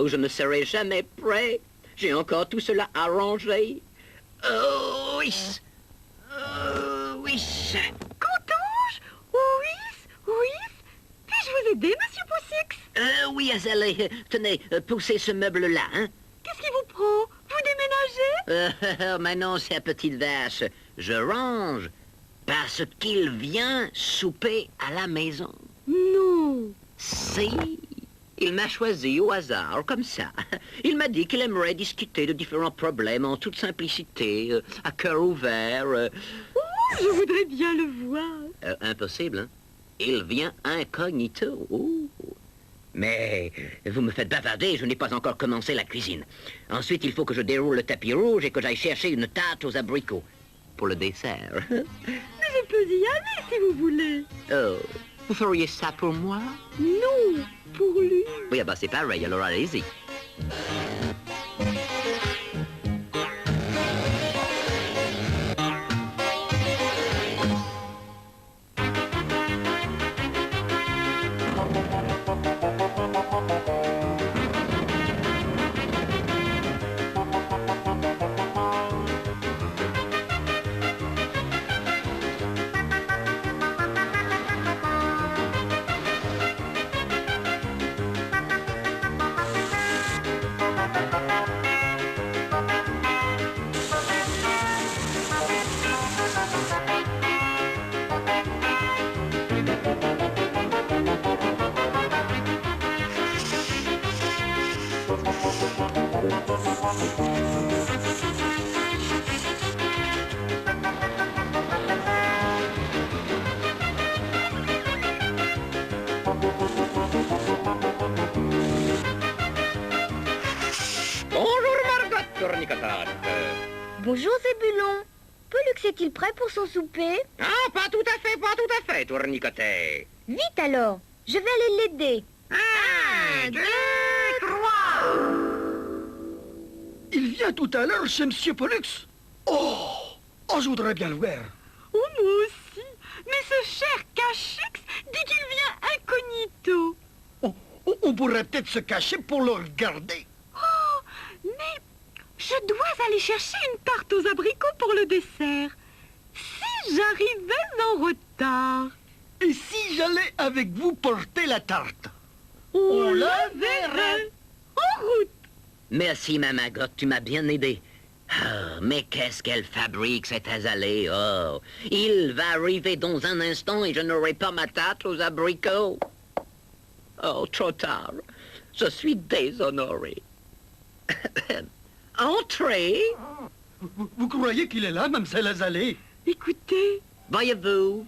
je ne serai jamais prêt. J'ai encore tout cela à ranger. Oh, oui. Oui. Qu'entends-je? Oui. Puis-je vous aider, monsieur Poussix? Oui, Azalée. Tenez, poussez ce meuble-là, hein. Qu'est-ce qui vous prend? Vous déménagez? Maintenant, c'est à petite vache. Je range parce qu'il vient souper à la maison. Non. Si. Il m'a choisi au hasard, comme ça. Il m'a dit qu'il aimerait discuter de différents problèmes en toute simplicité, à cœur ouvert. Oh, je voudrais bien le voir. Impossible, hein? Il vient incognito. Oh. Mais vous me faites bavarder, je n'ai pas encore commencé la cuisine. Ensuite, il faut que je déroule le tapis rouge et que j'aille chercher une tarte aux abricots pour le dessert. Mais je peux y aller si vous voulez. Oh, vous feriez ça pour moi? Non, pour lui. Oui, c'est pareil, alors allez-y. Bonjour Zébulon. Pollux est-il prêt pour son souper? Ah, pas tout à fait, tournicoté. Vite alors, je vais aller l'aider. 1, 2, 3. Il vient tout à l'heure chez Monsieur Pollux. Oh, je voudrais bien le voir. Oh, moi aussi. Mais ce cher Cachix dit qu'il vient incognito. On pourrait peut-être se cacher pour le regarder. Oh, mais je dois aller chercher une tarte aux abricots pour le dessert. Si j'arrivais en retard. Et si j'allais avec vous porter la tarte? On la verrait. En route. Merci, ma Magotte, tu m'as bien aidé. Ah, mais qu'est-ce qu'elle fabrique, cette azalée? Oh, il va arriver dans un instant et je n'aurai pas ma tarte aux abricots. Oh, trop tard. Je suis déshonoré. Entrez. Vous croyez qu'il est là, mademoiselle Azalée? Écoutez. Voyez-vous,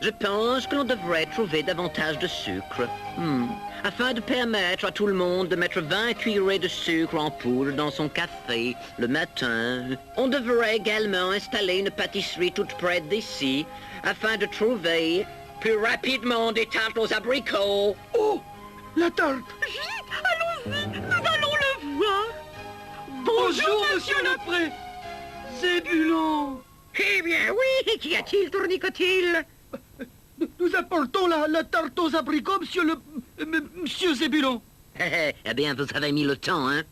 je pense que l'on devrait trouver davantage de sucre. Afin de permettre à tout le monde de mettre 20 cuillerées de sucre en poudre dans son café le matin. On devrait également installer une pâtisserie toute près d'ici, afin de trouver plus rapidement des tartes aux abricots. Oh, la tarte! Vite, allons-y, nous allons le voir. Bonjour, monsieur le pré... Zébulon! Eh bien, oui, qu'y a-t-il, tournicotil? Nous apportons la tarte aux abricots, monsieur Zébulon. Eh bien, vous avez mis le temps, hein?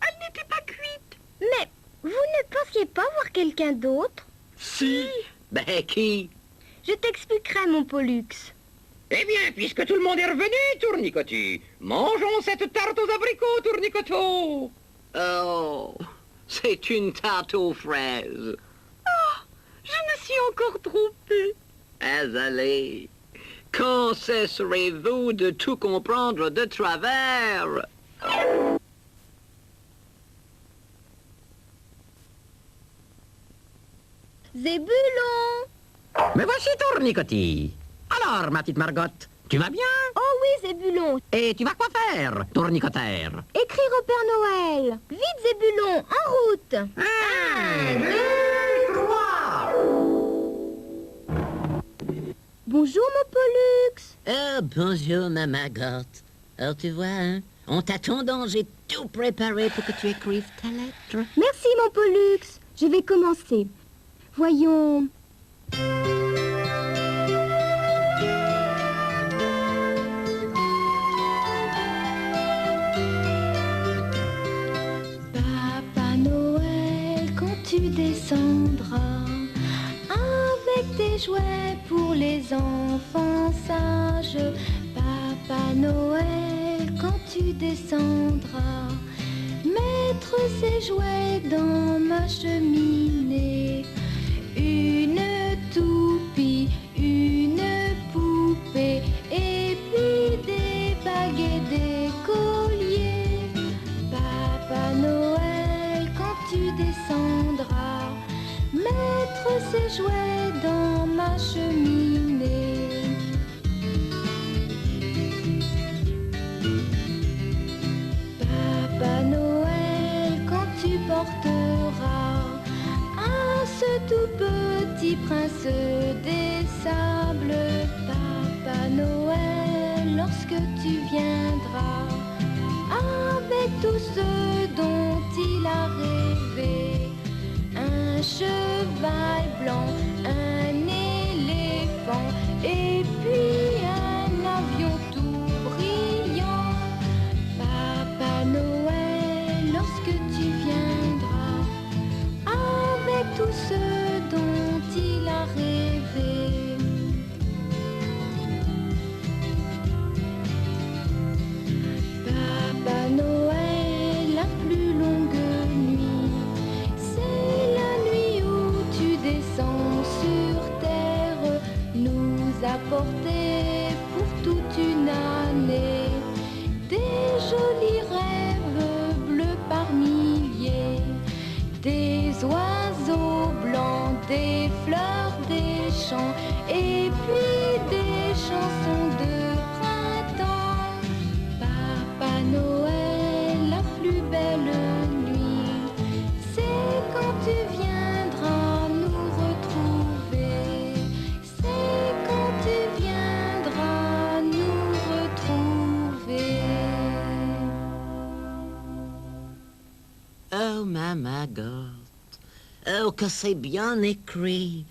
Elle n'était pas cuite. Mais vous ne pensiez pas voir quelqu'un d'autre? Si. Ben, qui? Je t'expliquerai, mon Pollux. Eh bien, puisque tout le monde est revenu, tournicotis, mangeons cette tarte aux abricots, tournicotot. Oh, c'est une tarte aux fraises. Oh, je me suis encore trompée. Azalée, quand cesserez-vous de tout comprendre de travers? Zébulon! Me voici, tournicotis. Alors, ma petite Margotte, tu vas bien? Oh oui, Zébulon. Et tu vas quoi faire, tournicoteur? Écrire au Père Noël. Vite, Zébulon, en route. 1, 2, 3. Bonjour, mon Pollux. Oh, bonjour, ma Magotte. Alors, tu vois, hein, on t'attend donc, j'ai tout préparé pour que tu écrives ta lettre. Merci, mon Pollux. Je vais commencer. Voyons. tu descendras avec tes jouets pour les enfants sages. Papa Noël, quand tu descendras, mettre ses jouets dans ma cheminée. Une toupie, une poupée, et puis des bagues et des colliers. Papa Noël, quand tu descendras, mettre ses jouets dans ma cheminée. Papa Noël, quand tu porteras ce tout petit prince des sables, Papa Noël, lorsque tu viendras avec tout ce dont il a rêvé, un cheval blanc, un éléphant et puis un avion tout brillant. Papa Noël, lorsque tu viendras avec tout ce dont il a rêvé. Papa Noël, la plus longue nuit, c'est la nuit où tu descends sur terre, nous apporter pour toute une année des jolis rêves bleus par milliers, des oiseaux blancs, des fleurs, des champs, et puis des chansons de printemps. Papa Noël, la plus belle nuit, c'est quand tu viendras nous retrouver. C'est quand tu viendras nous retrouver. Oh, ma Margot. Oh, que c'est bien écrit.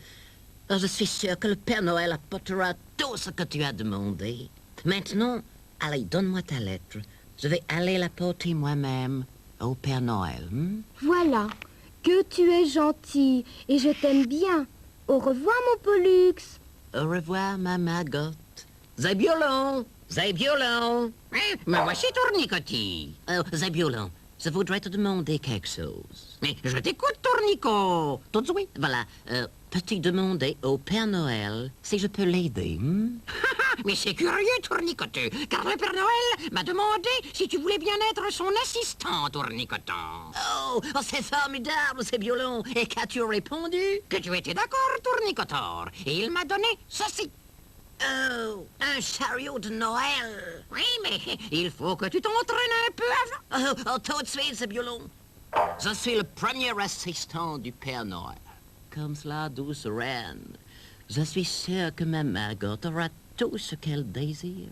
Oh, je suis sûre que le Père Noël apportera tout ce que tu as demandé. Maintenant, allez, donne-moi ta lettre. Je vais aller la porter moi-même au Père Noël. Voilà, que tu es gentil et je t'aime bien. Au revoir, mon Pollux. Au revoir, ma Margot. Zébulon! Zébulon! Me voici, Tournicotis. Oh, Zébulon, je voudrais te demander quelque chose. Mais je t'écoute, Tournico. Tout de suite. Voilà, peux-tu demander au Père Noël si je peux l'aider? Mais c'est curieux, Tournicoteur, car le Père Noël m'a demandé si tu voulais bien être son assistant, Tournicoton. Oh, c'est formidable, c'est violent. Et qu'as-tu répondu? Que tu étais d'accord, Tournicotor. Et il m'a donné ceci. Oh, un chariot de Noël. Oui, mais il faut que tu t'entraînes un peu avant. Oh, tout de suite, c'est violent. Je suis le premier assistant du Père Noël. Comme cela, douce reine, je suis sûre que ma Margot aura tout ce qu'elle désire.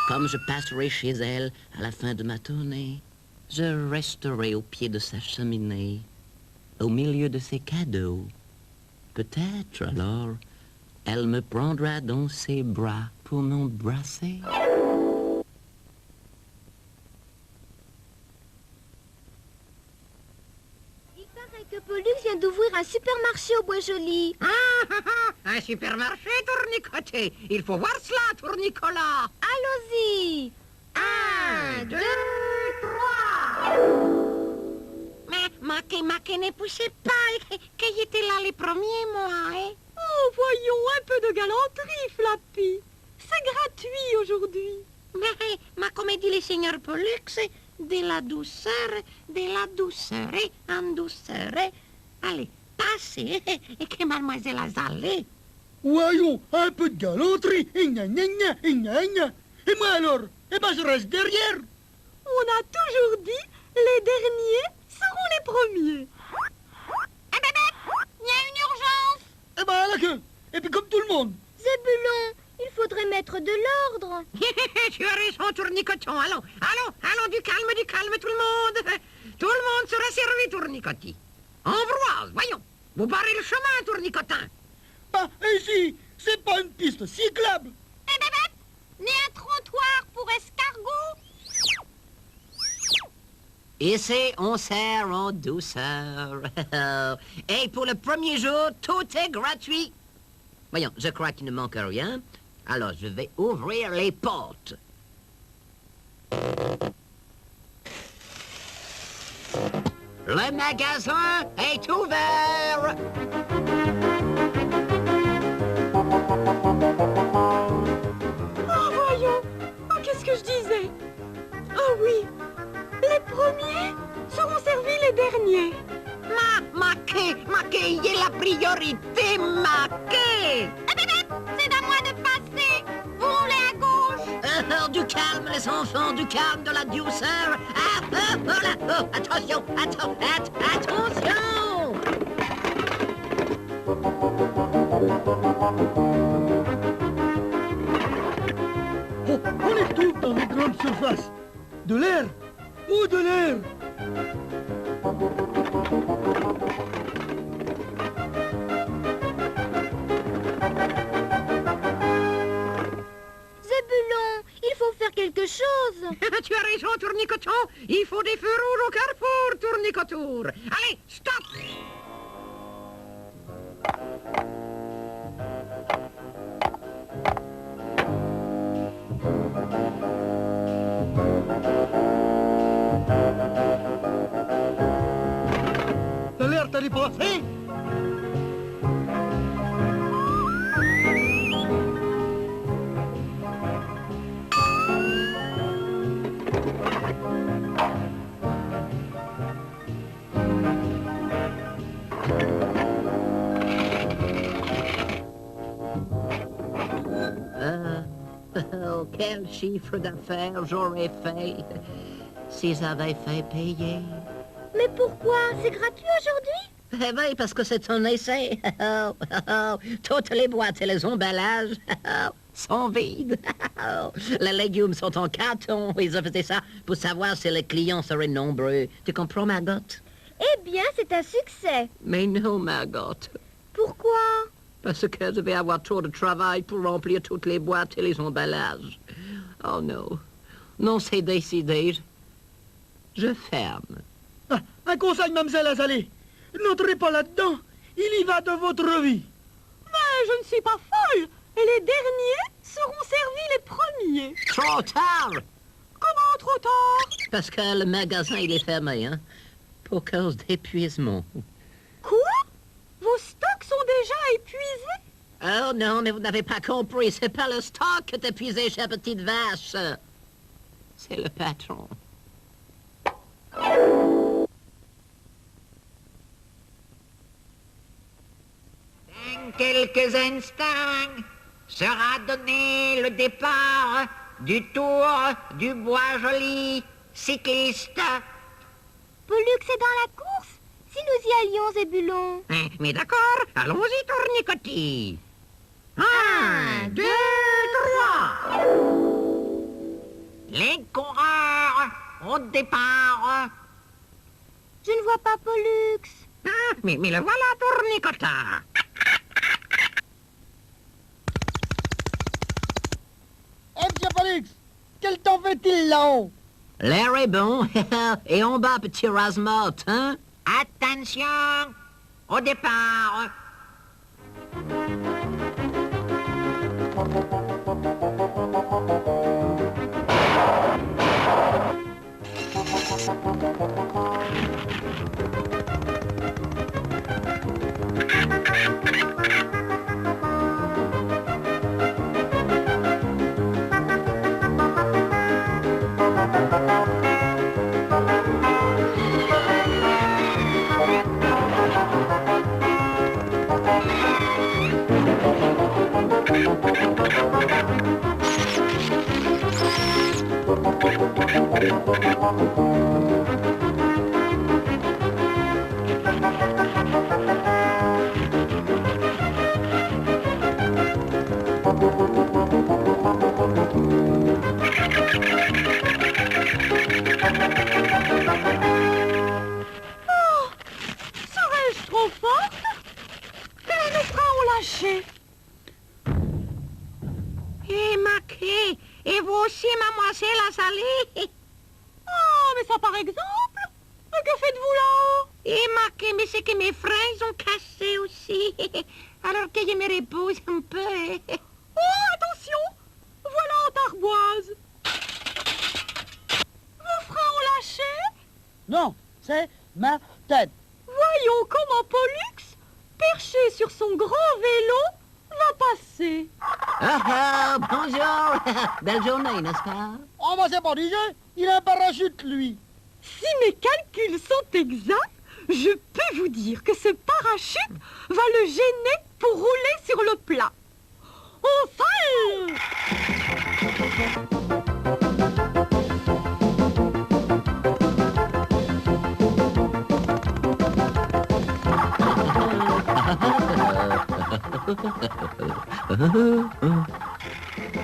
Comme je passerai chez elle à la fin de ma tournée, je resterai au pied de sa cheminée, au milieu de ses cadeaux. Peut-être alors, elle me prendra dans ses bras pour m'embrasser. Que Pollux vient d'ouvrir un supermarché au Bois-Joli. Un supermarché, Tournicoté. Il faut voir cela, Tournicola. Allons-y. 1, 2, 3. Mais Maquet ne poussez pas. Qui était là les premiers, moi, hein? Oh, voyons, un peu de galanterie, Flappy. C'est gratuit aujourd'hui. Mais comme dit le seigneur Pollux, c'est de la douceur et en douceur. Allez, passez, et que mademoiselle Azalée. Voyons, un peu de galanterie, et gna gna gna, et gna gna. Et moi alors? Eh ben je reste derrière. On a toujours dit, les derniers seront les premiers. Il y a une urgence. Eh ben à la queue. Et puis comme tout le monde. Zébulon, il faudrait mettre de l'ordre. Tu as raison, Tournicoton. Allons, du calme, tout le monde. Tout le monde sera servi, Tournicotis. Ambroise, voyons. Vous barrez le chemin, Tournicotin. Bah, ici, c'est pas une piste cyclable. Ni un trottoir pour escargots. Ici, on sert en douceur. Et pour le premier jour, tout est gratuit. Voyons, je crois qu'il ne manque rien. Alors, je vais ouvrir les portes. Le magasin est ouvert. Oh, voyons. Oh, qu'est-ce que je disais? Oh oui, les premiers seront servis les derniers. Maquet, il y a la priorité, Maquet. C'est à moi de passer. Vous roulez à gauche. Du calme, les enfants, du calme, de la douceur. Ah, oh là, oh, attention, attention. Oh, on est tout dans les grandes surfaces. De l'air. Oh, de l'air. Zébulon, il faut faire quelque chose. Tu as raison, Tournicoton. Il faut des feux rouges au carrefour, Tournicotour. Allez, stop. L'alerte à l'hypothèse. Oh, quel chiffre d'affaires j'aurais fait si j'avais fait payer. Mais pourquoi? C'est gratuit aujourd'hui? Eh oui, parce que c'est un essai. Toutes les boîtes et les emballages sont vides. Les légumes sont en carton. Ils ont fait ça pour savoir si les clients seraient nombreux. Tu comprends, Margot? Eh bien, c'est un succès. Mais non, Margot. Pourquoi? Parce que je vais avoir trop de travail pour remplir toutes les boîtes et les emballages. Oh non. Non, c'est décidé. Je ferme. Ah, un conseil, mademoiselle Azalée. N'entrez pas là-dedans. Il y va de votre vie. Mais je ne suis pas folle. Et les derniers seront servis les premiers. Trop tard! Comment trop tard? Parce que le magasin, il est fermé, hein? Pour cause d'épuisement. Quoi? Vos stocks sont déjà épuisés? Oh non, mais vous n'avez pas compris. C'est pas le stock qui est épuisé, chère petite vache. C'est le patron. Dans quelques instants sera donné le départ du Tour du Bois-Joli cycliste. Pollux est dans la course. Si nous y allions, Zébulon. Mais d'accord, allons-y, Tournicotis. 1, 2, 3. Les coureurs au départ. Je ne vois pas Pollux. Ah, mais le voilà, Tournicotin. Eh, monsieur Pollux, quel temps fait-il là-haut? L'air est bon. Et en bas, petit Rasmot, hein? Attention, au départ. Serais-je trop forte? Et mes freins ont lâché. Et Maquet, et vous aussi, mademoiselle Azalée. Oh, mais ça par exemple? que faites-vous là-haut? Et Marqué, mais c'est que mes freins ils ont cassé aussi. Alors que je me repose un peu. Oh, attention! Voilà en arboise. Vos freins ont lâché? Non, c'est ma tête. Voyons comment Pollux, perché sur son grand vélo, va passer. Ah, bonjour. Belle journée, n'est-ce pas? Oh, moi, c'est pas du jeu. Il a un parachute, lui. Si mes calculs sont exacts, je peux vous dire que ce parachute va le gêner pour rouler sur le plat. Au sol!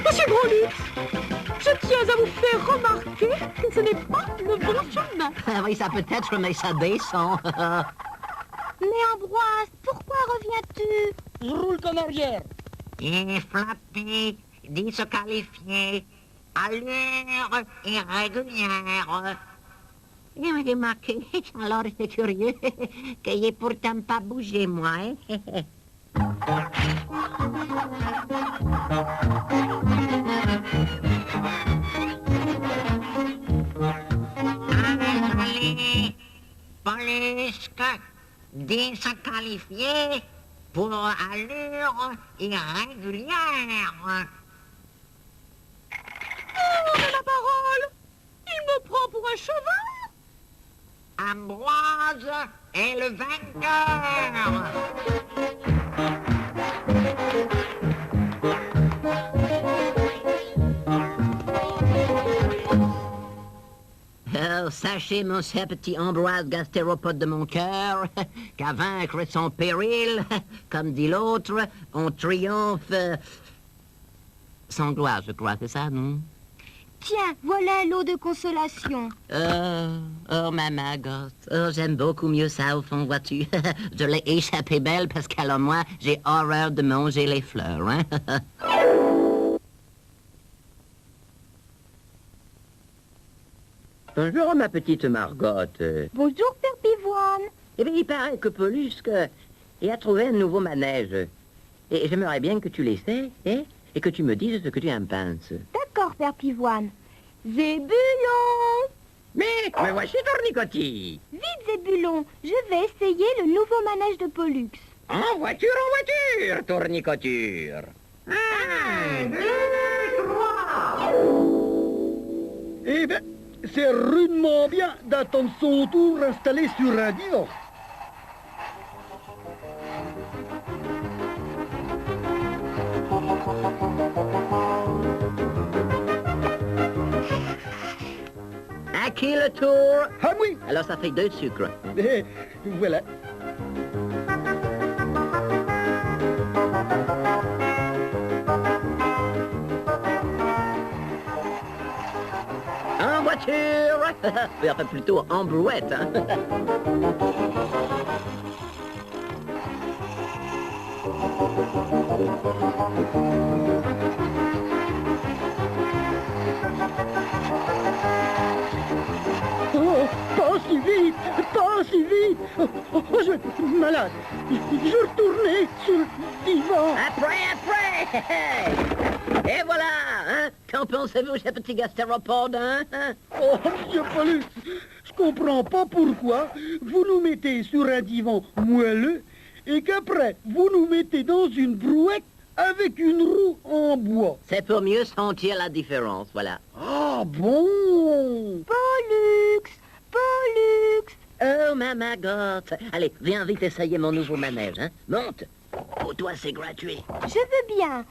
Monsieur Grolux, je tiens à vous faire remarquer que ce n'est pas le bon chemin. Ah oui, ça peut être, mais ça descend. Mais Ambroise, pourquoi reviens-tu? Je roule qu'en arrière. Et flatté, disqualifié, allure irrégulière. Et remarquez, alors c'est curieux que j'ai pourtant pas bougé, moi. Allez, Polusque, disqualifié pour allure irrégulière. Oh, mais la parole! Il me prend pour un cheval! Ambroise est le vainqueur. Oh, sachez, mon cher petit Ambroise gastéropode de mon cœur, qu'à vaincre son péril, comme dit l'autre, on triomphe sans gloire, je crois, c'est ça, non? Tiens, voilà l'eau de consolation. Oh, ma Margotte, oh, j'aime beaucoup mieux ça, au fond, vois-tu. Je l'ai échappé belle parce qu'alors moi, j'ai horreur de manger les fleurs, hein. Bonjour, ma petite Margotte. Bonjour, Père Pivoine. Eh bien, il paraît que Polusque a trouvé un nouveau manège. Et j'aimerais bien que tu l'essaies, hein, et que tu me dises ce que tu en penses. D'accord, Père Pivoine. Zébulon! Mais voici Tournicotti. Vite, Zébulon, je vais essayer le nouveau manège de Pollux. En voiture, Tournicoture. 1, 2, 3. Eh ben, c'est rudement bien d'attendre son tour installé sur un divan. À qui le tour? Ah oui, Alors ça fait 2 sucres. eh, voilà. En voiture. Oui, enfin plutôt en brouette, hein. Oh, pas si vite, pas si vite. Oh, je suis malade. Je retournais sur le divan. Après. Et voilà, hein. Qu'en pensez-vous, ce petit gastéropode, hein? Oh, monsieur Pollux, je comprends pas pourquoi vous nous mettez sur un divan moelleux et qu'après vous nous mettez dans une brouette avec une roue en bois. C'est pour mieux sentir la différence, voilà. Ah bon? Pollux! Pollux! Oh, ma Margotte. Allez, viens vite essayer mon nouveau manège, hein. Monte. Pour toi, c'est gratuit. Je veux bien.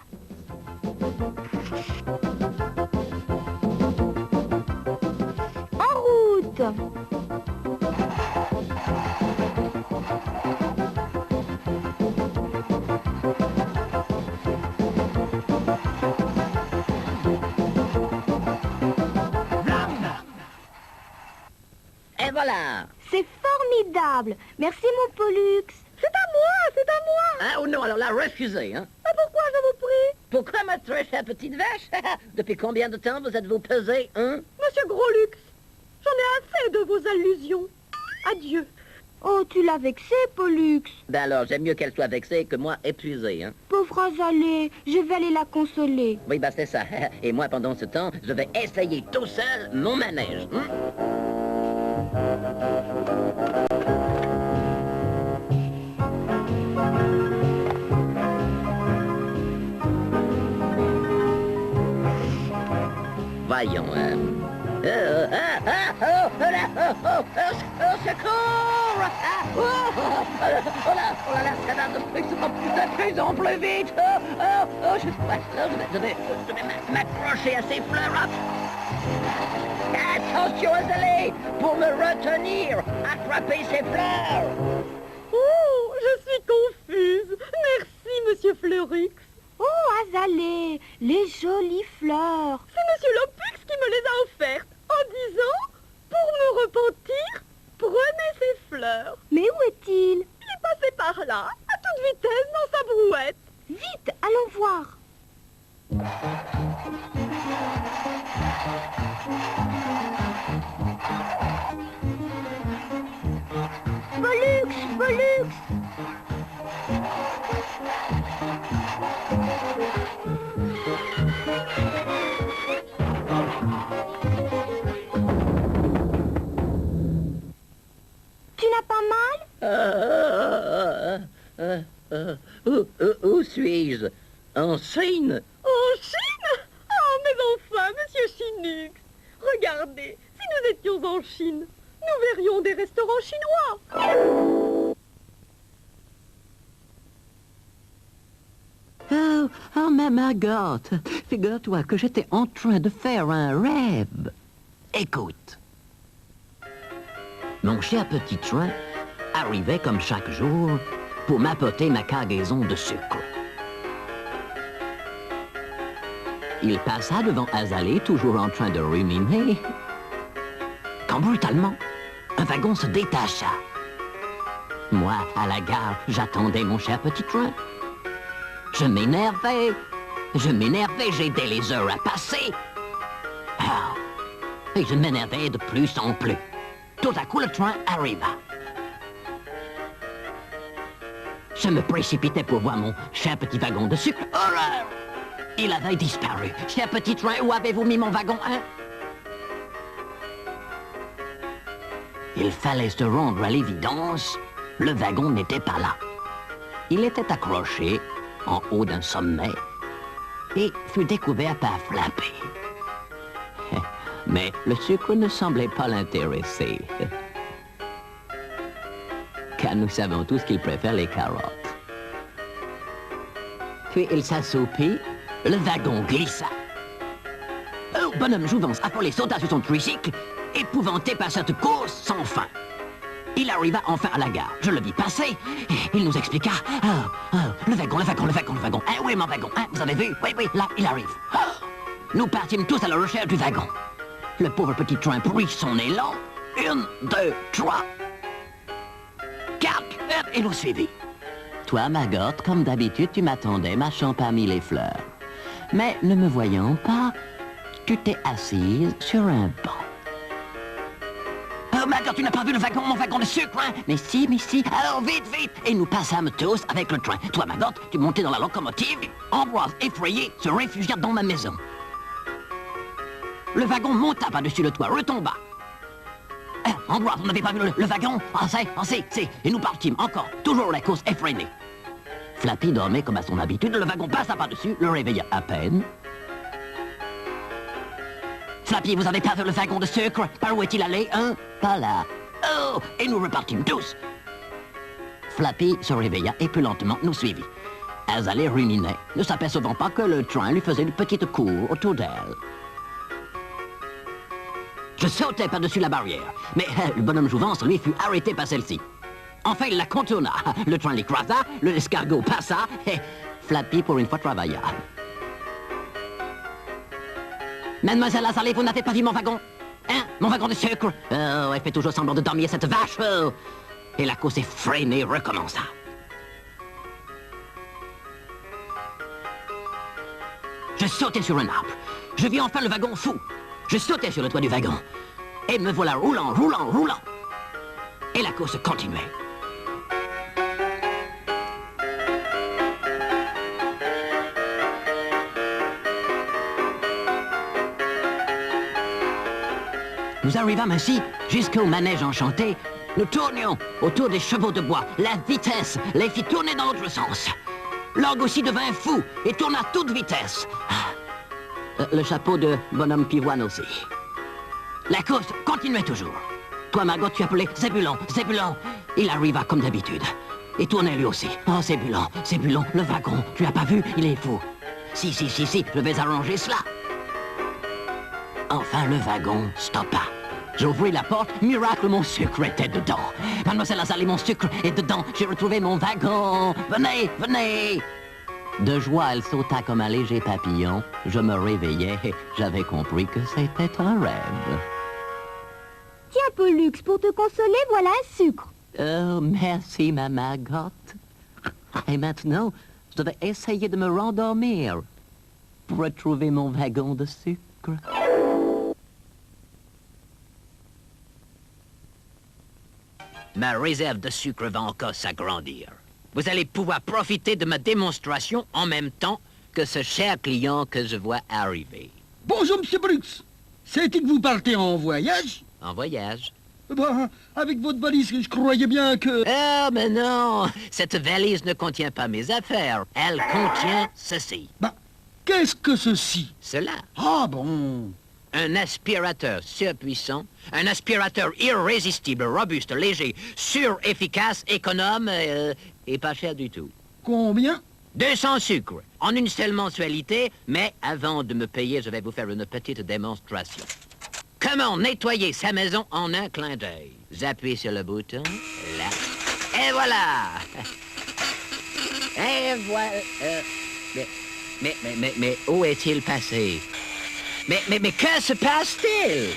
En route! Et voilà. C'est formidable. Merci, mon Pollux. C'est à moi, c'est à moi. Ah, oh non, alors là, refusez, hein. Mais pourquoi, je vous prie? Pourquoi me très chère petite vache? Depuis combien de temps vous êtes-vous pesé, hein? Monsieur Grolux, j'en ai assez de vos allusions. Adieu. Oh, tu l'as vexée, Pollux. Ben alors, j'aime mieux qu'elle soit vexée que moi épuisée, hein. Pauvre Azalée, je vais aller la consoler. Oui, bah c'est ça. Et moi, pendant ce temps, je vais essayer tout seul mon manège. Voyons, au secours! Oh là, ça va de plus en plus vite! Je vais m'accrocher à ces fleurs. Attention, Azalée! Pour me retenir, attrapez ces fleurs! Oh, je suis confuse. Merci, Monsieur Fleurix. Oh, Azalée, les jolies fleurs. C'est Monsieur Lopux qui me les a offertes en disant, pour me repentir, prenez ces fleurs. Mais où est-il? Il est passé par là, à toute vitesse, dans sa brouette. Vite, allons voir. Pollux, Pollux. Tu n'as pas mal? Où suis-je? En Chine? En Chine? Oh, mais enfin, Monsieur Chinux. Regardez, si nous étions en Chine, nous verrions des restaurants chinois. Oh, ma Margot, figure-toi que j'étais en train de faire un rêve. Écoute. Mon cher petit train arrivait comme chaque jour pour m'apporter ma cargaison de sucre. Il passa devant Azalée, toujours en train de ruminer, quand brutalement, un wagon se détacha. Moi, à la gare, j'attendais mon cher petit train. Je m'énervais, j'aidais les heures à passer. Ah, et je m'énervais de plus en plus. Tout à coup, le train arriva. Je me précipitais pour voir mon cher petit wagon de sucre. Horreur! Il avait disparu. Cher petit train, où avez-vous mis mon wagon, hein? Il fallait se rendre à l'évidence. Le wagon n'était pas là. Il était accroché en haut d'un sommet et fut découvert par Flappy. Mais le sucre ne semblait pas l'intéresser. Car nous savons tous qu'il préfère les carottes. Puis il s'assoupit, le wagon glissa. Oh, bonhomme Jouvence affolé sauta sur son tricycle, épouvanté par cette course sans fin. Il arriva enfin à la gare. Je le vis passer. Il nous expliqua. Le wagon. Ah oui, mon wagon. Hein, vous avez vu? Oui, là, il arrive. Nous partîmes tous à la recherche du wagon. Le pauvre petit train prit son élan. 1, 2, 3, 4, et nous suivit. Toi, Margot, comme d'habitude, tu m'attendais marchant parmi les fleurs. Mais ne me voyant pas, tu t'es assise sur un banc. Oh, Margot, tu n'as pas vu le wagon, mon wagon de sucre, hein? Mais si. Alors, vite! Et nous passâmes tous avec le train. Toi, Margot, tu montais dans la locomotive. Ambroise, effrayé, se réfugia dans ma maison. Le wagon monta par-dessus le toit, retomba. Ambroise, on n'avait pas vu le wagon? Ah, c'est. Et nous partîmes encore, toujours la course effrénée. Flappy dormait comme à son habitude, le wagon passa par-dessus, le réveilla à peine. Flappy, vous avez pas vu le wagon de sucre? Par où est-il allé, hein? Pas là. Oh! Et nous repartîmes tous. Flappy se réveilla et plus lentement nous suivit. Azalée ruminait, ne s'apercevant pas que le train lui faisait une petite cour autour d'elle. Je sautais par-dessus la barrière, mais le bonhomme Jouvence, lui, fut arrêté par celle-ci. Enfin, il la contourna. Le train l'écrasa, l'escargot passa, et Flappy, pour une fois, travailla. Mademoiselle Azalée, vous n'avez pas vu mon wagon? Hein? Mon wagon de sucre? Oh, elle fait toujours semblant de dormir, cette vache. Oh. Et la course effrénée recommença. Je sautai sur un arbre. Je vis enfin le wagon fou. Je sautai sur le toit du wagon. Et me voilà roulant. Et la course continuait. Nous arrivâmes ainsi jusqu'au manège enchanté. Nous tournions autour des chevaux de bois. La vitesse les fit tourner dans l'autre sens. L'orgue aussi devint fou et tourna à toute vitesse. Le chapeau de bonhomme pivoine aussi. La course continuait toujours. Toi, Margot, tu appelais Zébulon, Zébulon. Il arriva comme d'habitude. Et tournait lui aussi. Oh, Zébulon, Zébulon, le wagon. Tu l'as pas vu? Il est fou. Si, je vais arranger cela. Enfin, le wagon stoppa. J'ouvris la porte, miracle, mon sucre était dedans. Mademoiselle Azalie, mon sucre est dedans. J'ai retrouvé mon wagon. Venez, venez. De joie, elle sauta comme un léger papillon. Je me réveillai. J'avais compris que c'était un rêve. Tiens, Pollux, pour te consoler, voilà un sucre. Oh, merci, ma Margot. Et maintenant, je vais essayer de me rendormir pour retrouver mon wagon de sucre. Ma réserve de sucre va encore s'agrandir. Vous allez pouvoir profiter de ma démonstration en même temps que ce cher client que je vois arriver. Bonjour, monsieur Pollux. C'est-il que vous partez en voyage? En voyage? Ben, avec votre valise, je croyais bien que... Ah, mais non! Cette valise ne contient pas mes affaires. Elle contient ceci. Ben, qu'est-ce que ceci? Cela. Ah bon? Un aspirateur surpuissant, un aspirateur irrésistible, robuste, léger, sûr, efficace, économe et pas cher du tout. Combien? 200 sucres, en une seule mensualité, mais avant de me payer, je vais vous faire une petite démonstration. Comment nettoyer sa maison en un clin d'œil? J'appuie sur le bouton, là, et voilà! Et voilà... Mais où est-il passé? Mais que se passe-t-il?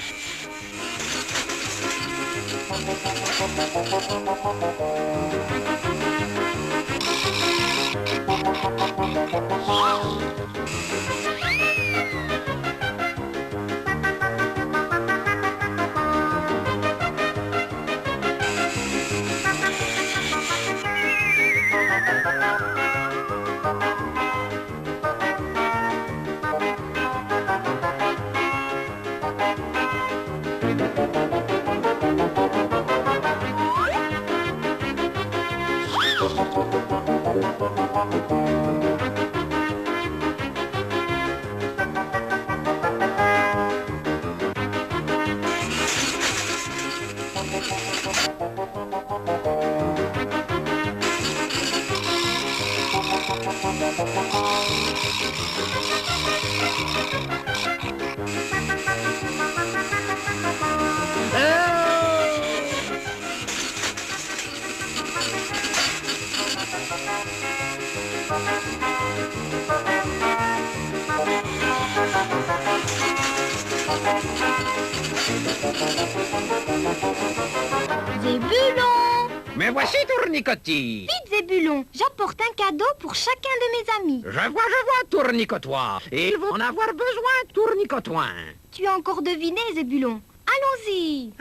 Zébulon! Mais voici Tournicotis. Vite, Zébulon, j'apporte un cadeau pour chacun de mes amis. Je vois, Tournicotois. Et ils vont en avoir besoin, Tournicotoin. Tu as encore deviné, Zébulon. Allons-y.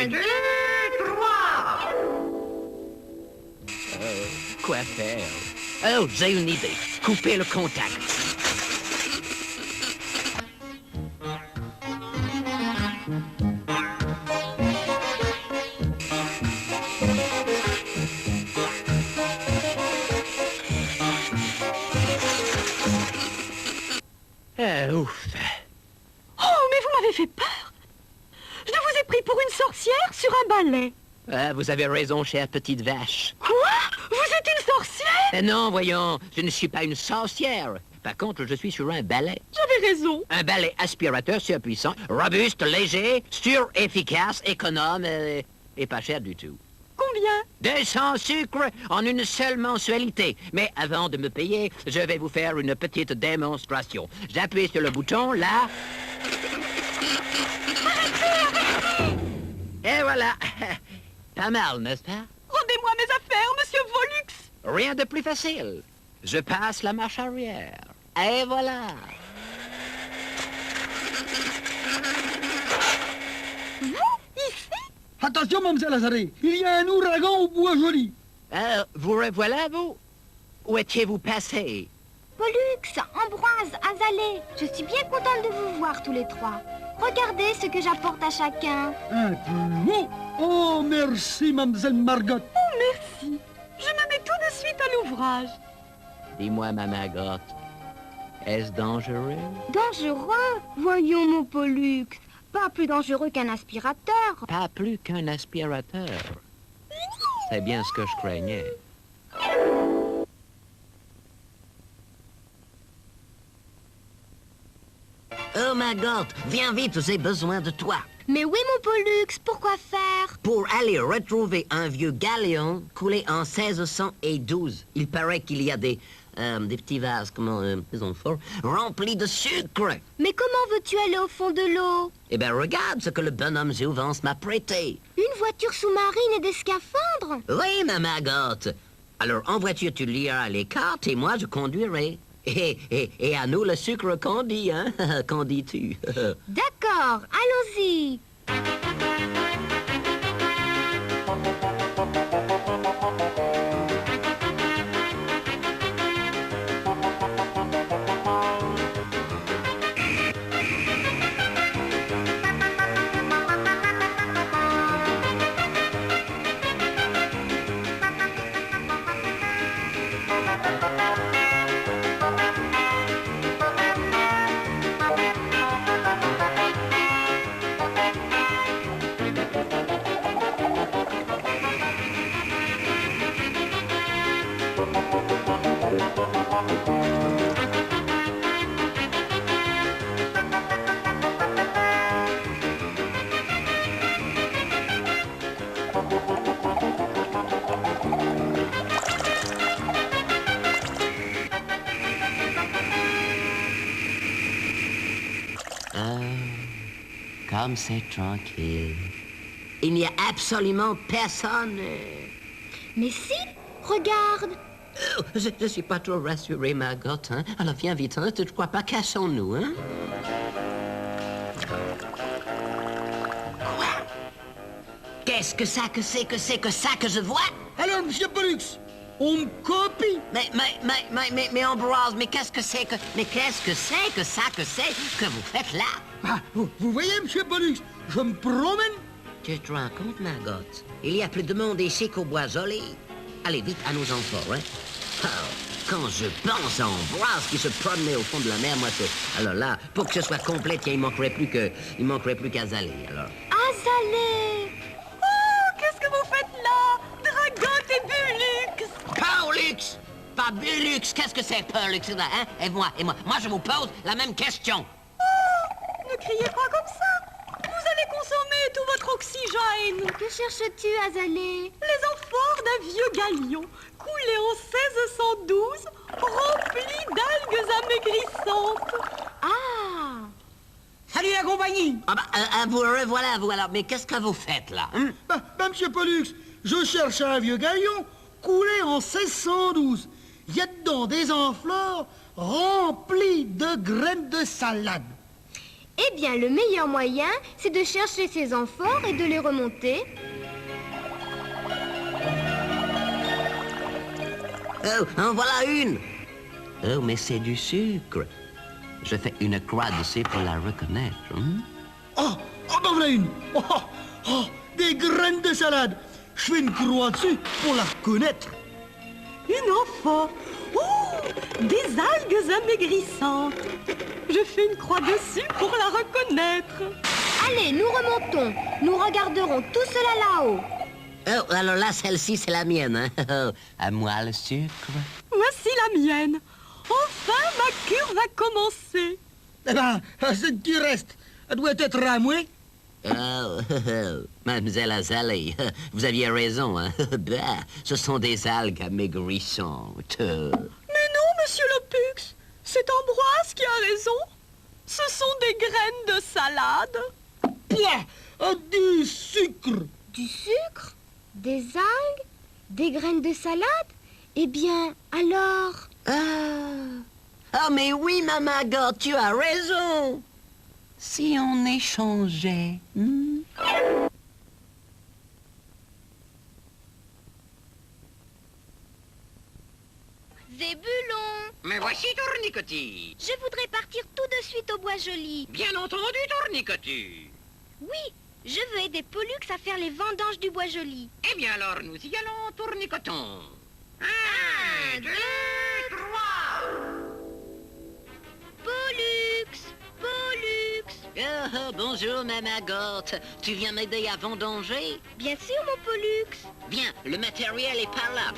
1, 2, 3. Quoi faire? Oh, j'ai une idée. Couper le contact. Ouf. Oh, mais vous m'avez fait peur. Je vous ai pris pour une sorcière sur un balai. Ah, vous avez raison, chère petite vache. Quoi? Vous êtes une sorcière? Non, voyons, je ne suis pas une sorcière. Par contre, je suis sur un balai. J'avais raison. Un balai aspirateur surpuissant, robuste, léger, sûr, efficace, économe et pas cher du tout. Combien? 200 sucres en une seule mensualité. Mais avant de me payer, je vais vous faire une petite démonstration. J'appuie sur le bouton, là. Et voilà. Pas mal, n'est-ce pas? Rendez-moi mes affaires, monsieur Pollux. Rien de plus facile. Je passe la marche arrière. Et voilà. Vous? Ici? Attention, mademoiselle Azaré, il y a un ouragan au bois joli. Vous revoilà, vous? Où étiez-vous passé? Pollux, Ambroise, Azalée, je suis bien contente de vous voir tous les trois. Regardez ce que j'apporte à chacun. Un peu haut. Oh, merci, mademoiselle Margot. Merci. Je me mets tout de suite à l'ouvrage. Dis-moi, ma Margot, est-ce dangereux? Dangereux? Voyons, mon Pollux. Pas plus dangereux qu'un aspirateur. Pas plus qu'un aspirateur. C'est bien ce que je craignais. Oh, Margot, viens vite, j'ai besoin de toi. Mais oui, mon Pollux, pourquoi faire? Pour aller retrouver un vieux galion coulé en 1612. Il paraît qu'il y a des petits vases, des amphores, remplis de sucre. Mais comment veux-tu aller au fond de l'eau? Eh bien, regarde ce que le bonhomme Jouvence m'a prêté. Une voiture sous-marine et des scaphandres? Oui, ma Margot. Alors, en voiture, tu liras les cartes et moi, je conduirai. Et à nous, le sucre qu'on dit, hein? Qu'en dis-tu? D'accord, allons-y. Comme c'est tranquille. Il n'y a absolument personne. Mais si, regarde. Je ne suis pas trop rassuré, Margot. Hein? Alors viens vite, hein? Tu ne crois pas? Cachons-nous, hein? Quoi? Qu'est-ce que ça que je vois? Alors, monsieur Pollux, on me copie. Mais Ambroise, mais qu'est-ce que c'est que ça que vous faites là? Ah, vous voyez, monsieur Pollux, je me promène. Tu te rends compte, Margot? Il y a plus de monde ici qu'au bois joli. Allez, vite à nos enfants, hein? Oh, quand je pense à Ambroise qui se promenait au fond de la mer, moi, alors là, pour que ce soit complet, il manquerait plus qu'Azalée, alors. Azalée! Oh, qu'est-ce que vous faites là? Dragotte et Pollux! Pollux! Pas Bullux! Qu'est-ce que c'est, Pollux, là, hein? Et moi, je vous pose la même question. Ne criez pas comme ça. Vous allez consommer tout votre oxygène. Que cherches-tu, Azalée? Les amphores d'un vieux galion, coulé en 1612, rempli d'algues amaigrissantes. Ah! Salut la compagnie. Ah bah, vous revoilà, vous, alors. Mais qu'est-ce que vous faites, là? Hein? Bah, monsieur Pollux, je cherche un vieux galion coulé en 1612. Il y a dedans des amphores remplis de graines de salade. Eh bien, le meilleur moyen, c'est de chercher ces amphores et de les remonter. Oh, en voilà une! Oh, mais c'est du sucre. Je fais une croix dessus pour la reconnaître. Hein? Oh, ben voilà une. Des graines de salade. Je fais une croix dessus pour la reconnaître. Une amphore. Oh, des algues amaigrissantes. Je fais une croix dessus pour la reconnaître. Allez, nous remontons. Nous regarderons tout cela là-haut. Oh, alors là, celle-ci, c'est la mienne, hein? Oh, à moi le sucre. Voici la mienne. Enfin, ma cure va commencer. Eh ben, celle qui reste, elle doit être ramouée. Oh, mademoiselle Azalée, vous aviez raison, hein? Bah, ce sont des algues amaigrissantes. Mais non, monsieur le Pux. C'est Ambroise qui a raison. Ce sont des graines de salade. Pouah, du sucre. Du sucre? Des algues? Des graines de salade? Eh bien, alors... Ah, mais oui, ma Margot, tu as raison. Si on échangeait... Zébulon, Mais voici Tournicotis. je voudrais partir tout de suite au Bois Joli. Bien entendu, Tournicotis. Oui, je veux aider Pollux à faire les vendanges du Bois Joli. Eh bien alors, nous y allons, Tournicoton. 1, 2, 3. Pollux, Pollux. Oh, bonjour, ma Maggotte. Tu viens m'aider à vendanger? Bien sûr, mon Pollux. Bien, le matériel est par là.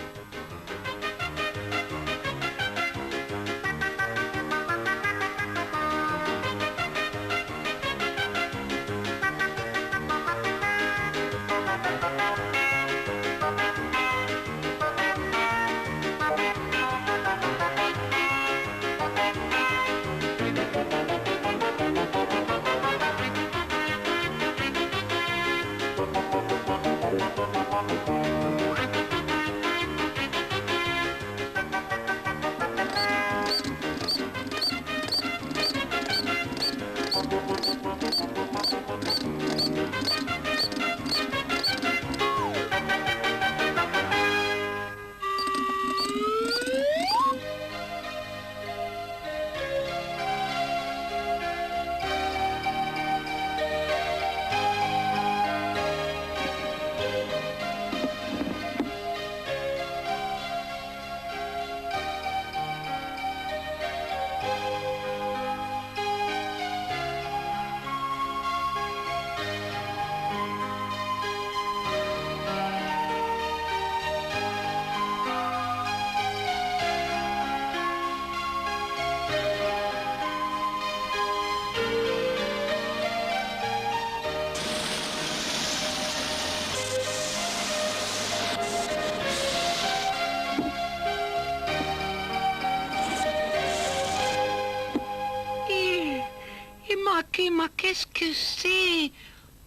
Mais qu'est-ce que c'est?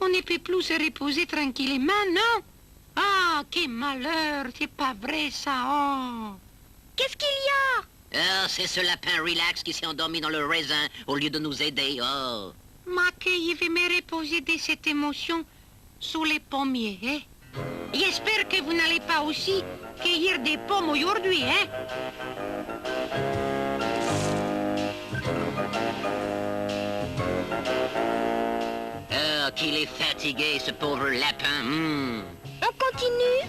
On ne peut plus se reposer tranquillement, non? Ah, quel malheur, c'est pas vrai ça, oh. Qu'est-ce qu'il y a? Ah, c'est ce lapin relax qui s'est endormi dans le raisin au lieu de nous aider, oh. Mais que je vais me reposer de cette émotion sous les pommiers, hein? J'espère que vous n'allez pas aussi cueillir des pommes aujourd'hui, hein? Oh, qu'il est fatigué, ce pauvre lapin. On continue?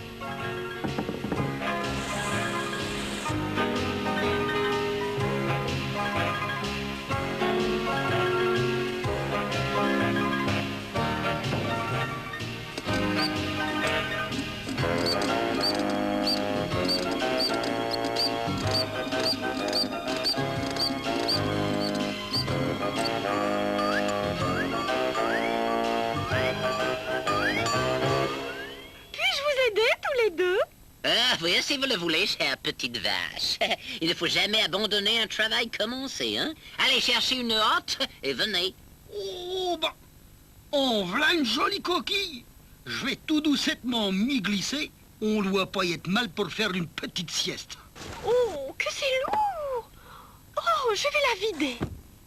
Ah, oui, si vous le voulez, chère petite vache. Il ne faut jamais abandonner un travail commencé, hein? Allez chercher une hotte et venez. Oh, bah, en voilà une jolie coquille. Je vais tout doucettement m'y glisser. On ne doit pas y être mal pour faire une petite sieste. Oh, que c'est lourd! Oh, je vais la vider.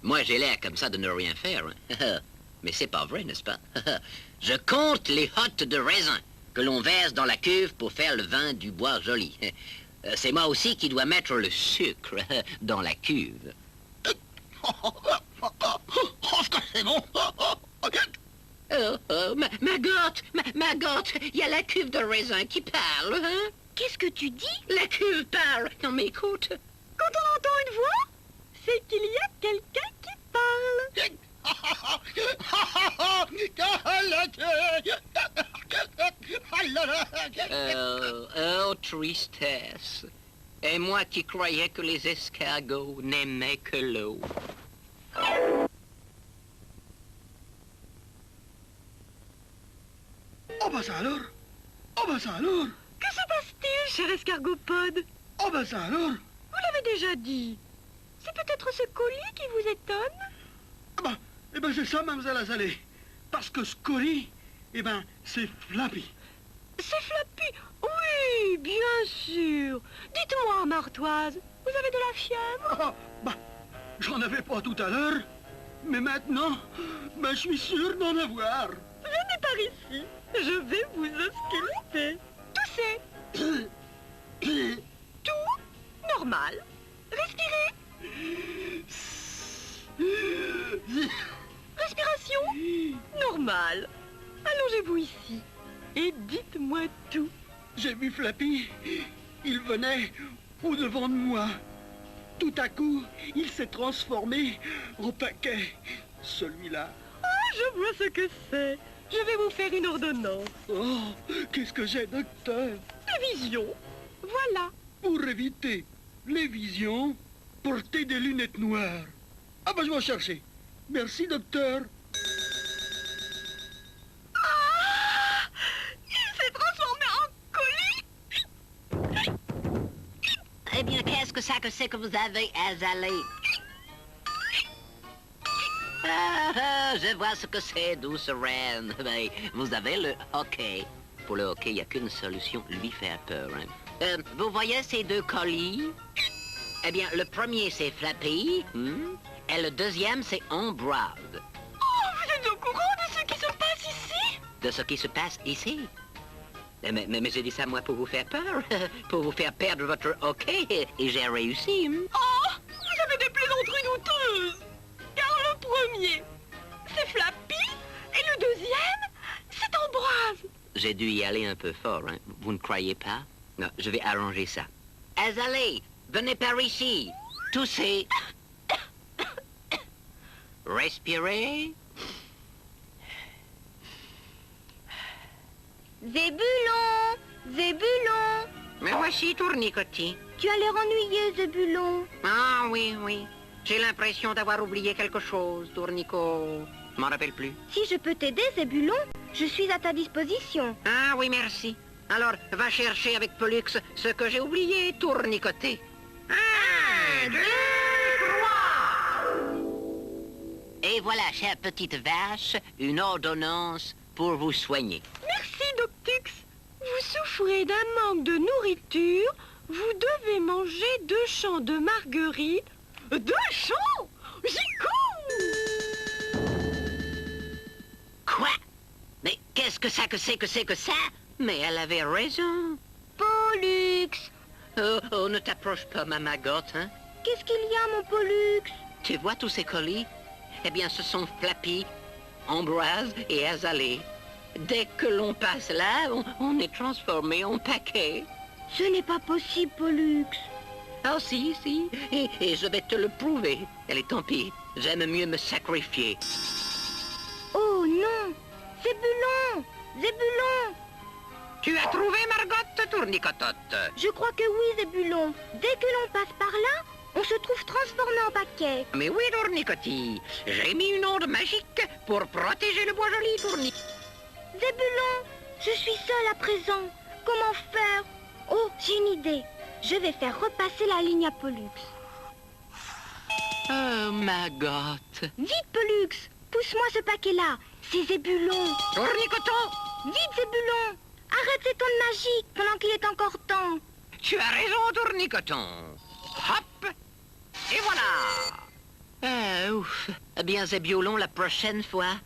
Moi, j'ai l'air comme ça de ne rien faire. Hein. Mais c'est pas vrai, n'est-ce pas? Je compte les hottes de raisin que l'on verse dans la cuve pour faire le vin du Bois Joli. C'est moi aussi qui dois mettre le sucre dans la cuve. Oh, c'est bon. Oh, Maggotte, il y a la cuve de raisin qui parle, hein? Qu'est-ce que tu dis? La cuve parle. Non, mais écoute. Quand on entend une voix, c'est qu'il y a quelqu'un qui parle. Oh, tristesse. Et moi qui croyais que les escargots n'aimaient que l'eau. Oh, bah ça alors. Oh, bah ça alors. Que se passe-t-il, cher escargopode? Oh, bah ça alors. Vous l'avez déjà dit. C'est peut-être ce colis qui vous étonne? Ah bah, eh ben c'est ça, mademoiselle Azalée. Parce que ce colis, eh ben, c'est Flappy. C'est Flappy? Oui, bien sûr. Dites-moi, Martoise, vous avez de la fièvre? Ah, bah, j'en avais pas tout à l'heure. Mais maintenant, ben, je suis sûr d'en avoir. Venez par ici. Je vais vous ausculter. Toussez. Tout normal. Respirez. Respiration normale. Allongez-vous ici et dites-moi tout. J'ai vu Flappy. Il venait au-devant de moi. Tout à coup, il s'est transformé en paquet. Celui-là. Ah, je vois ce que c'est. Je vais vous faire une ordonnance. Oh, qu'est-ce que j'ai, docteur? Des visions. Voilà. Pour éviter les visions, portez des lunettes noires. Ah ben, je vais en chercher. Merci, docteur. Ah! Il s'est transformé en colis. Eh bien, qu'est-ce que c'est que vous avez, Azalée? Ah, je vois ce que c'est, douce reine. Ben, vous avez le hockey. Pour le hockey, il n'y a qu'une solution, lui faire peur. Hein. Vous voyez ces deux colis? Eh bien, le premier, c'est Flappy. Et le deuxième, c'est Ambroise. Oh, vous êtes au courant de ce qui se passe ici? De ce qui se passe ici? Mais j'ai dit ça, moi, pour vous faire peur. Pour vous faire perdre votre hockey. Et j'ai réussi. Oh, vous avez des plaisanteries douteuses. Car le premier, c'est Flappy. Et le deuxième, c'est Ambroise. J'ai dû y aller un peu fort, hein. Vous ne croyez pas? Non, je vais arranger ça. Azalée, venez par ici. Toussez. Respirez. Zébulon! Zébulon! Me voici, Tournicotti. Tu as l'air ennuyeux, Zébulon. Ah oui, oui. J'ai l'impression d'avoir oublié quelque chose, Tournico. Je m'en rappelle plus. Si je peux t'aider, Zébulon, je suis à ta disposition. Ah oui, merci. Alors, va chercher avec Pollux ce que j'ai oublié, Tournicoté. 1, 2, 3. Et voilà, chère petite vache, une ordonnance pour vous soigner. Merci, Doctux. Vous souffrez d'un manque de nourriture. Vous devez manger 2 champs de marguerite. 2 champs? J'y cours! Quoi? Mais qu'est-ce que c'est que ça? Mais elle avait raison. Pollux! Oh, ne t'approche pas, ma magotte, hein? Qu'est-ce qu'il y a, mon Pollux? Tu vois tous ces colis? Eh bien, ce sont Flappy, Ambroise et Azalée. Dès que l'on passe là, on est transformé en paquet. Ce n'est pas possible, Pollux. Ah si, et je vais te le prouver. Allez, tant pis, j'aime mieux me sacrifier. Oh non! Zébulon! Zébulon! Tu as trouvé Margotte, Tournicotote? Je crois que oui, Zébulon. Dès que l'on passe par là, on se trouve transformé en paquet. Mais oui, Tournicotti. J'ai mis une onde magique pour protéger le bois joli, Tournic. Zébulon, je suis seule à présent. Comment faire? Oh, j'ai une idée. Je vais faire repasser la ligne à Pollux. Oh, magotte. Vite, Pollux! Pousse-moi ce paquet-là. C'est Zébulon. Tournicoton! Vite, Zébulon! Arrête cette onde magique pendant qu'il est encore temps. Tu as raison, Tournicoton. Hop! Et voilà! Ouf. Eh bien, Zébiolon, la prochaine fois,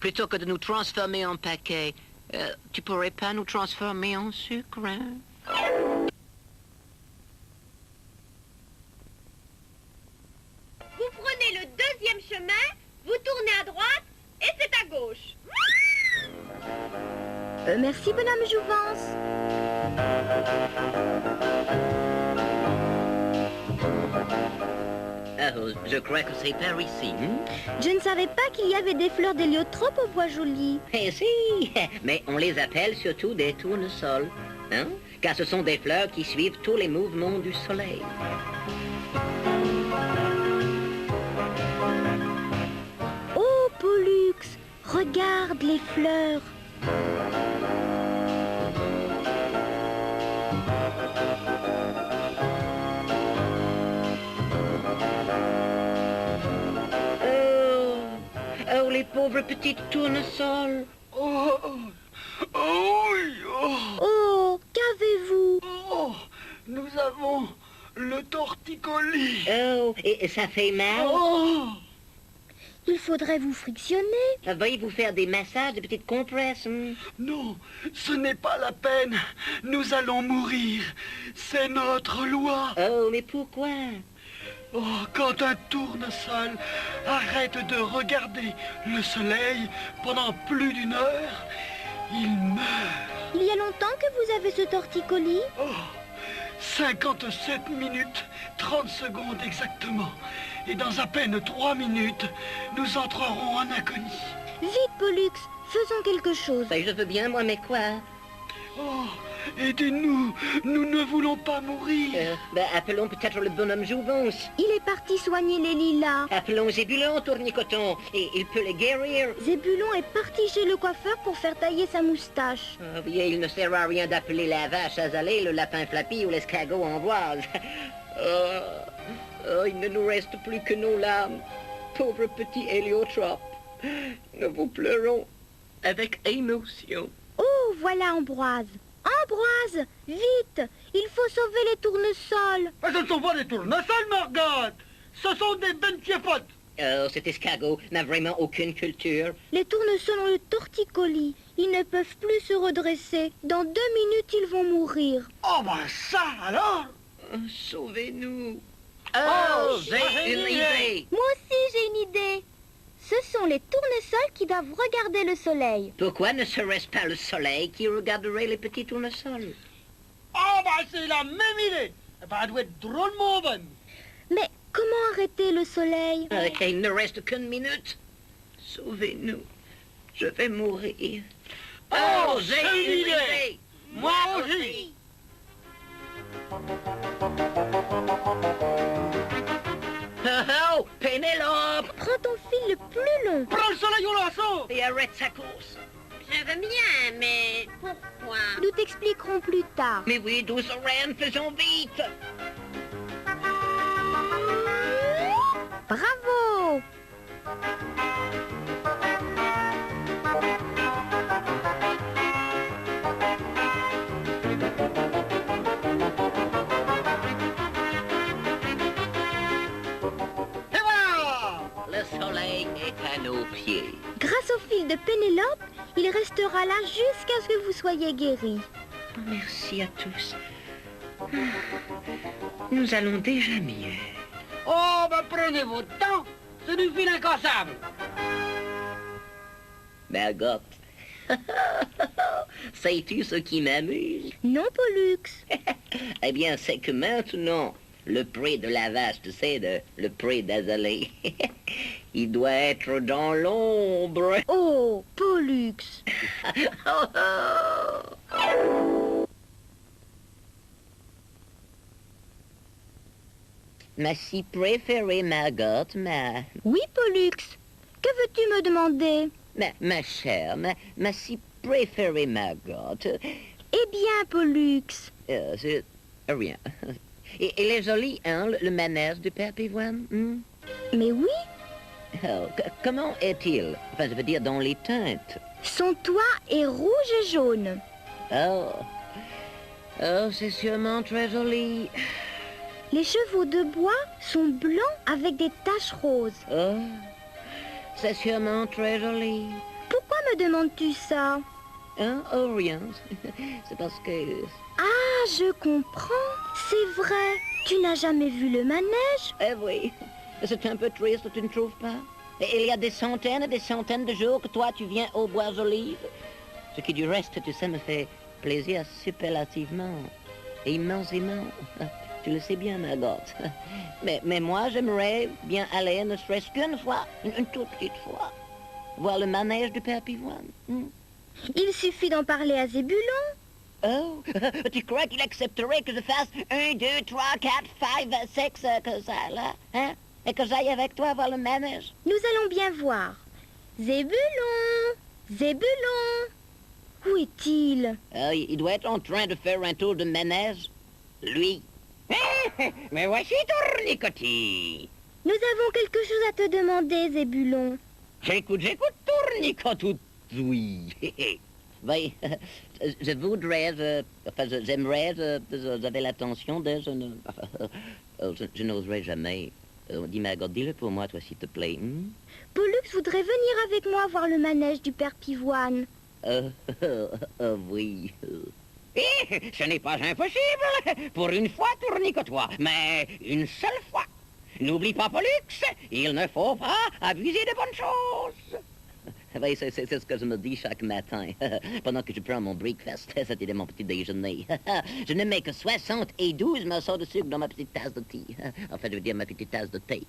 plutôt que de nous transformer en paquet, tu pourrais pas nous transformer en sucre, hein? Vous prenez le deuxième chemin, vous tournez à droite et c'est à gauche. Merci, bonhomme Jouvence. Oh, je crois que c'est par ici. Je ne savais pas qu'il y avait des fleurs d'héliotrope au bois joli. Eh si, mais on les appelle surtout des tournesols, hein? Car ce sont des fleurs qui suivent tous les mouvements du soleil. Oh, Pollux, regarde les fleurs. Oh, les pauvres petites tournesols. Oh, oui, oh, Oh, qu'avez-vous? oh, nous avons le torticolis. Oh, et ça fait mal? Oh, Il faudrait vous frictionner. Veuillez vous faire des massages, des petites compresses. Non, ce n'est pas la peine. Nous allons mourir. C'est notre loi. Oh, mais pourquoi? Oh, quand un tournesol arrête de regarder le soleil pendant plus d'1 heure, il meurt. Il y a longtemps que vous avez ce torticolis? Oh, 57 minutes, 30 secondes exactement. Et dans à peine 3 minutes, nous entrerons en agonie. Vite, Pollux, faisons quelque chose. Ben, je veux bien, moi, mais quoi? Oh, aidez-nous, nous ne voulons pas mourir. Appelons peut-être le bonhomme Jouvence. Il est parti soigner les lilas. Appelons Zébulon, tournicoton, et il peut les guérir. Zébulon est parti chez le coiffeur pour faire tailler sa moustache. Ah oui, il ne sert à rien d'appeler la vache Azalée, le lapin Flappy ou l'escargot Ambroise. Il ne nous reste plus que nos larmes. Pauvre petit héliotrope. Nous vous pleurons avec émotion. Oh, voilà Ambroise. Ambroise, vite! Il faut sauver les tournesols. Mais ce ne sont pas des tournesols, Margot. Ce sont des benchiefotes. Oh, cet escargot n'a vraiment aucune culture. Les tournesols ont le torticolis. Ils ne peuvent plus se redresser. Dans 2 minutes, ils vont mourir. Oh, ben ça alors. Oh, sauvez-nous. Oh, j'ai une idée. Moi aussi, j'ai une idée. Ce sont les tournesols qui doivent regarder le soleil. Pourquoi ne serait-ce pas le soleil qui regarderait les petits tournesols? Oh, ben c'est la même idée. Eh ben, elle doit être drôlement bonne. Mais comment arrêter le soleil? Ok, il ne reste qu'une minute. Sauvez-nous. Je vais mourir. Oh, j'ai une une idée. idée. Moi aussi. Oh, Pénélope! Prends ton fil le plus long. Prends le soleil au lasso. Et arrête sa course. Je veux bien, mais pourquoi? Nous t'expliquerons plus tard. Mais oui, douce reine, faisons vite. Bravo! Et voilà. Le soleil est à nos pieds. Grâce au fil de Pénélope, il restera là jusqu'à ce que vous soyez guéris. Oh, merci à tous. Nous allons déjà mieux. Oh, ben prenez votre temps. C'est du fil incassable. Margot, sais-tu ce qui m'amuse? Non, Pollux. Eh bien, c'est que maintenant, le pré de la vache, tu sais, le pré d'Azalée, il doit être dans l'ombre. Oh, Pollux. Oh, oh. Ma scie préférée, Margot, Oui, Pollux. Que veux-tu me demander? ma chère, ma scie préférée, Margot. Eh bien, Pollux. C'est rien. Et il est joli, hein, le manège du Père Pivoine? Mais oui, Oh, comment est-il? Enfin, je veux dire, dans les teintes. son toit est rouge et jaune. Oh, oh, c'est sûrement très joli. Les chevaux de bois sont blancs avec des taches roses. Oh, c'est sûrement très joli. Pourquoi me demandes-tu ça? Hein? Oh, rien. C'est parce que... Ah, je comprends. C'est vrai. Tu n'as jamais vu le manège? Eh oui, c'est un peu triste, tu ne trouves pas? Et il y a des centaines et des centaines de jours que toi, tu viens au Bois Olive. Ce qui, du reste, tu sais, me fait plaisir superlativement. Et immensément. Tu le sais bien, Margot. Mais moi, j'aimerais bien aller, ne serait-ce qu'une fois, une toute petite fois, voir le manège du Père Pivoine. Il suffit d'en parler à Zébulon. Oh, tu crois qu'il accepterait que je fasse 1, 2, 3, 4, 5, 6, que ça, là, hein? Et que j'aille avec toi voir le manège? Nous allons bien voir. Zébulon! Zébulon! Où est-il? Il doit être en train de faire un tour de manège. Lui. Mais voici Tournicotis. Nous avons quelque chose à te demander, Zébulon. J'écoute, Tournicotis. Oui. Oui, je voudrais, j'aimerais, j'avais l'intention de, je n'oserais jamais. Dis, Maggot, dis-le pour moi, toi, s'il te plaît. Pollux voudrait venir avec moi voir le manège du père Pivoine. Oui. Ce n'est pas impossible. Pour une fois, tournique-toi. Mais une seule fois. N'oublie pas, Pollux, il ne faut pas abuser de bonnes choses. Oui, c'est ce que je me dis chaque matin, pendant que je prends mon breakfast, c'était mon petit déjeuner. Je ne mets que 72 morceaux de sucre dans ma petite tasse de thé. Enfin, je veux dire ma petite tasse de thé.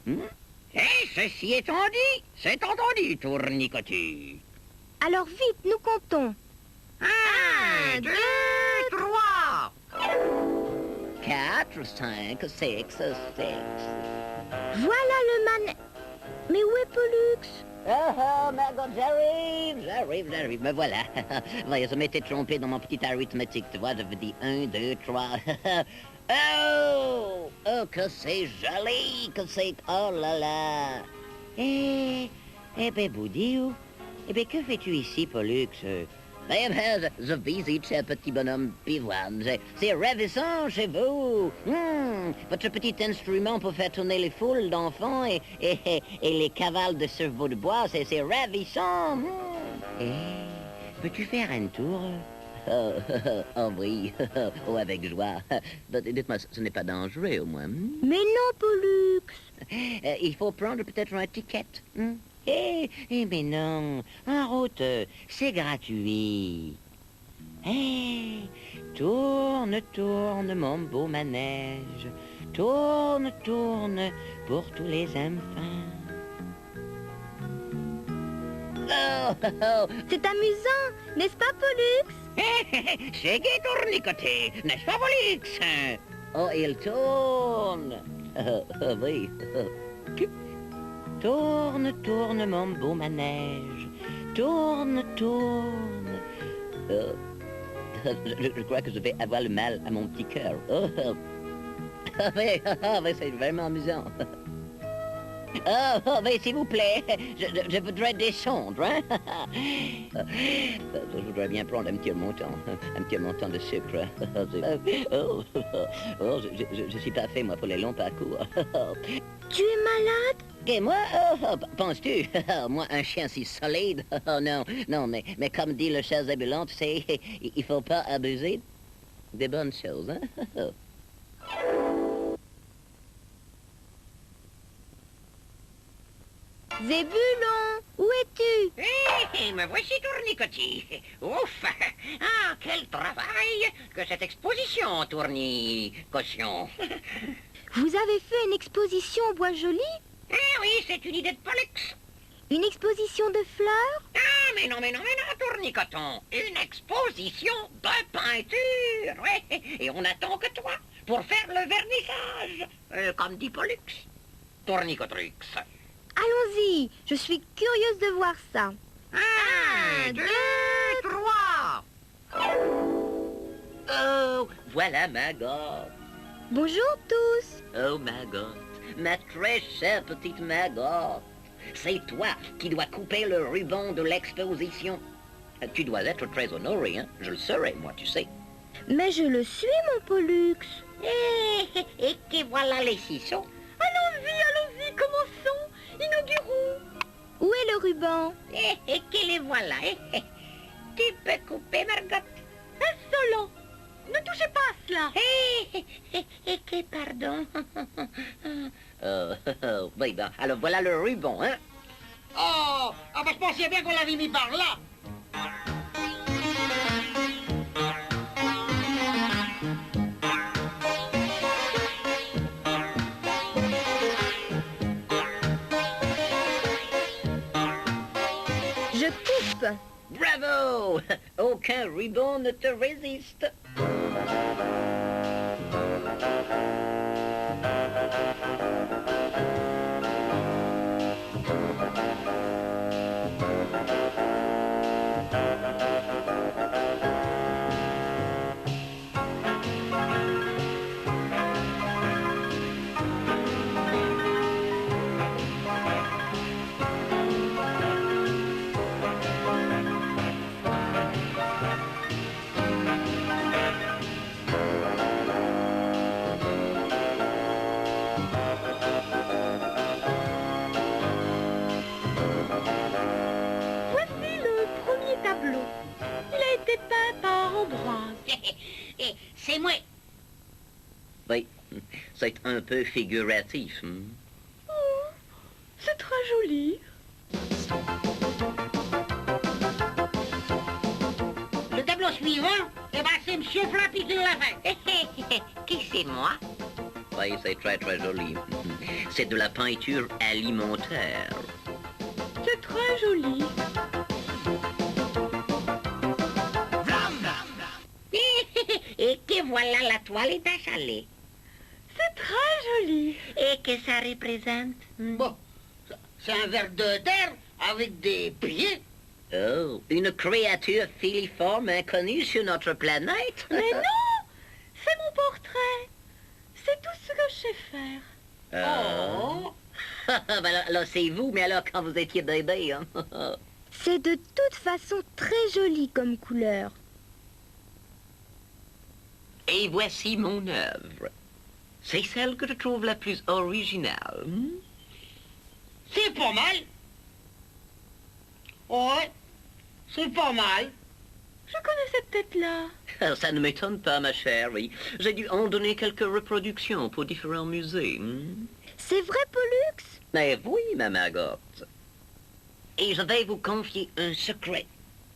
Et ceci étant dit, c'est entendu, tournicotu. Alors vite, nous comptons. 1, 2, 3. 4, 5, 6, 6. Voilà le manège. Mais où est Pollux? Oh, Margot, j'arrive, me voilà. Voyez, je m'étais trompé dans mon petit arithmétique, tu vois, j'avais dit 1, 2, 3. Oh, que c'est joli, que c'est... Oh là là. Ben, Boudiou, ben, que fais-tu ici, Pollux? Ben, je visite ce petit bonhomme Pivoine. C'est ravissant chez vous. Votre petit instrument pour faire tourner les foules d'enfants et les cavales de cerveau de bois, c'est ravissant. Peux-tu faire un tour? Oh oui, oh, avec joie. Dites-moi, ce n'est pas dangereux au moins. Mais non, Pollux. Il faut prendre peut-être un ticket. Mais non, en route, c'est gratuit. Tourne, tourne, mon beau manège. Tourne, tourne, pour tous les enfants. Oh. C'est amusant, n'est-ce pas, Pollux? C'est gai, tournicoté, n'est-ce pas, Pollux? Oh, il tourne. Oui. Tourne, tourne, mon beau manège. Tourne, tourne. Je crois que je vais avoir le mal à mon petit cœur. Mais c'est vraiment amusant. Mais s'il vous plaît, je voudrais descendre, hein? Je voudrais bien prendre un petit montant de sucre. Je suis pas fait, moi, pour les longs parcours. Tu es malade? Et moi, penses-tu? Moi, un chien si solide? Oh non, mais comme dit le cher Zébulon, tu sais, il faut pas abuser des bonnes choses, hein? Zébulon, où es-tu? Me voici, tournicotis. Ouf! Ah, quel travail que cette exposition, tournicaution. Vous avez fait une exposition au Bois Joli? Oui, c'est une idée de Pollux. Une exposition de fleurs? Ah, mais non, tournicoton. Une exposition de peinture, ouais. Et on n'attend que toi pour faire le vernissage. Comme dit Pollux. Tournicotrix. Allons-y, je suis curieuse de voir ça. 1, 2, 3. Oh, voilà Maggot. Bonjour tous. Oh, Maggot, ma très chère petite Maggot. C'est toi qui dois couper le ruban de l'exposition. Tu dois être très honoré, hein? Je le serai, moi, tu sais. Mais je le suis, mon Pollux. Et que voilà les ciseaux. Allons-y, commençons. Inaugurons. Où est le ruban? Et que les voilà. Tu peux couper, Margot. Insolent. Ne touchez pas à cela. Et que pardon. Oui, ben, alors voilà le ruban, hein? Oh, ben je pensais bien qu'on l'avait mis par là. Je coupe. Bravo! Aucun ruban ne te résiste. C'est un peu figuratif. Oh, c'est très joli. Le tableau suivant, eh ben, c'est Monsieur Flappy qui l'a fait. Qui c'est moi? Oui, c'est très très joli. C'est de la peinture alimentaire. C'est très joli. Et que voilà, la toile est achalée. C'est très joli. Et que ça représente? Bon, c'est un ver de terre avec des pieds. Oh, une créature filiforme inconnue sur notre planète. Mais non, c'est mon portrait. C'est tout ce que je sais faire. Oh. Ben là, c'est vous, mais alors quand vous étiez bébé, hein? C'est de toute façon très joli comme couleur. Et voici mon œuvre. C'est celle que je trouve la plus originale. C'est pas mal. Ouais, c'est pas mal. Je connais cette tête-là. Ça ne m'étonne pas, ma chérie. J'ai dû en donner quelques reproductions pour différents musées. C'est vrai, Pollux? Mais oui, ma Margotte. Et je vais vous confier un secret.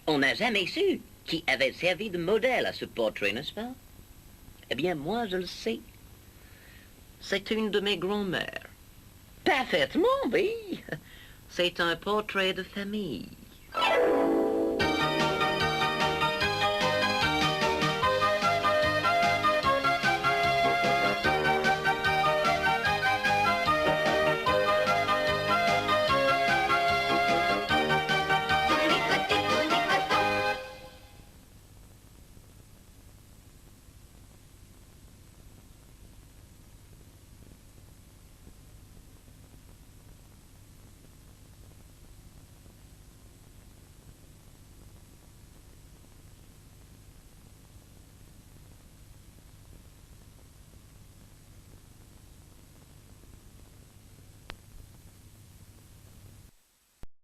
On n'a jamais su qui avait servi de modèle à ce portrait, n'est-ce pas? Eh bien, moi, je le sais. C'est une de mes grand-mères. Parfaitement, oui. C'est un portrait de famille.